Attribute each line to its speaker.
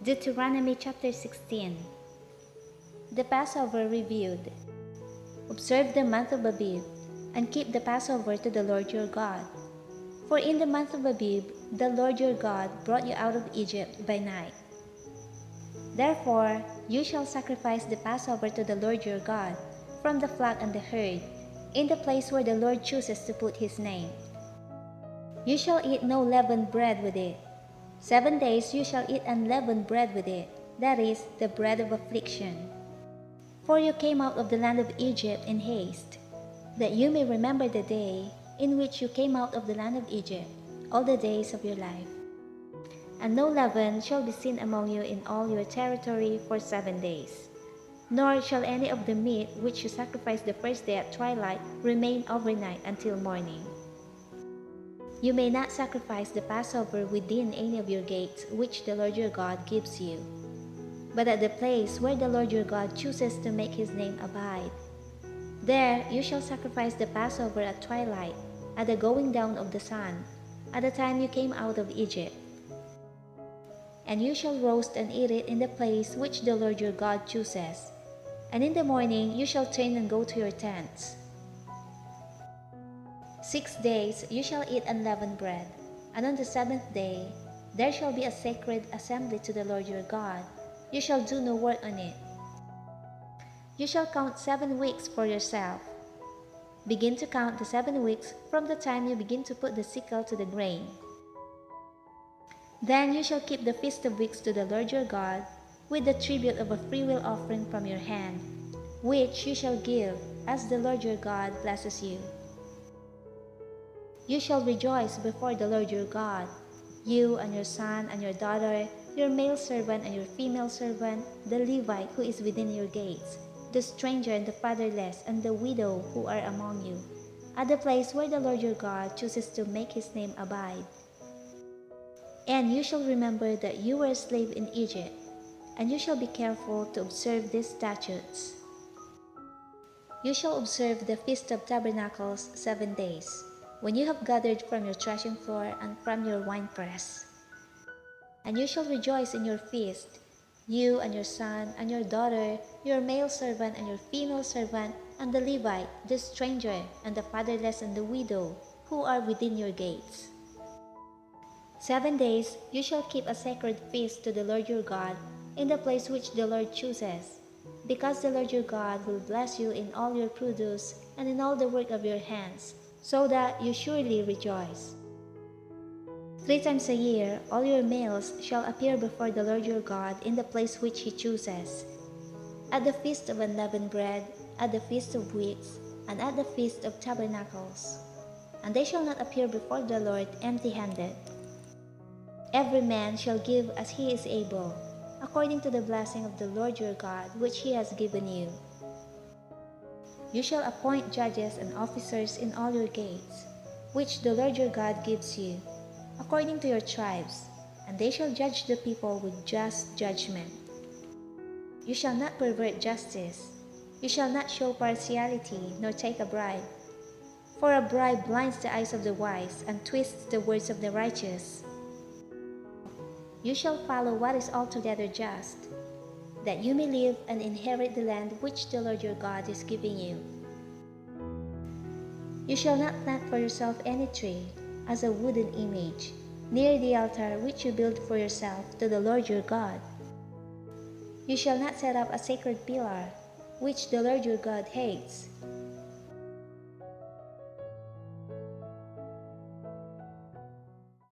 Speaker 1: Deuteronomy chapter 16. The Passover reviewed. Observe the month of Abib, and keep the Passover to the Lord your God. For in the month of Abib, the Lord your God brought you out of Egypt by night. Therefore, you shall sacrifice the Passover to the Lord your God, from the flock and the herd, in the place where the Lord chooses to put his name. You shall eat no leavened bread with it. 7 days you shall eat unleavened bread with it, that is, the bread of affliction. For you came out of the land of Egypt in haste, that you may remember the day in which you came out of the land of Egypt, all the days of your life. And no leaven shall be seen among you in all your territory for 7 days. Nor shall any of the meat which you sacrifice the first day at twilight remain overnight until morning. You may not sacrifice the Passover within any of your gates which the Lord your God gives you, but at the place where the Lord your God chooses to make his name abide. There you shall sacrifice the Passover at twilight, at the going down of the sun, at the time you came out of Egypt. And you shall roast and eat it in the place which the Lord your God chooses. And in the morning you shall turn and go to your tents. 6 days you shall eat unleavened bread, and on the 7th day there shall be a sacred assembly to the Lord your God. You shall do no work on it. You shall count 7 weeks for yourself. Begin to count the 7 weeks from the time you begin to put the sickle to the grain. Then you shall keep the Feast of Weeks to the Lord your God, with the tribute of a freewill offering from your hand, which you shall give as the Lord your God blesses you. You shall rejoice before the Lord your God, you and your son and your daughter, your male servant and your female servant, the Levite who is within your gates, the stranger and the fatherless and the widow who are among you, at the place where the Lord your God chooses to make his name abide. And you shall remember that you were a slave in Egypt, and you shall be careful to observe these statutes. You shall observe the Feast of Tabernacles 7 days, when you have gathered from your threshing floor and from your winepress. And you shall rejoice in your feast, you and your son and your daughter, your male servant and your female servant, and the Levite, the stranger, and the fatherless and the widow, who are within your gates. 7 days you shall keep a sacred feast to the Lord your God in the place which the Lord chooses, because the Lord your God will bless you in all your produce and in all the work of your hands, so that you surely rejoice. 3 times a year all your males shall appear before the Lord your God in the place which he chooses, at the Feast of Unleavened Bread, at the Feast of Weeks, and at the Feast of Tabernacles. And they shall not appear before the Lord empty-handed. Every man shall give as he is able, according to the blessing of the Lord your God which he has given you. You shall appoint judges and officers in all your gates, which the Lord your God gives you, according to your tribes, and they shall judge the people with just judgment. You shall not pervert justice. You shall not show partiality, nor take a bribe. For a bribe blinds the eyes of the wise and twists the words of the righteous. You shall follow what is altogether just, that you may live and inherit the land which the Lord your God is giving you. You shall not plant for yourself any tree, as a wooden image, near the altar which you build for yourself to the Lord your God. You shall not set up a sacred pillar, which the Lord your God hates,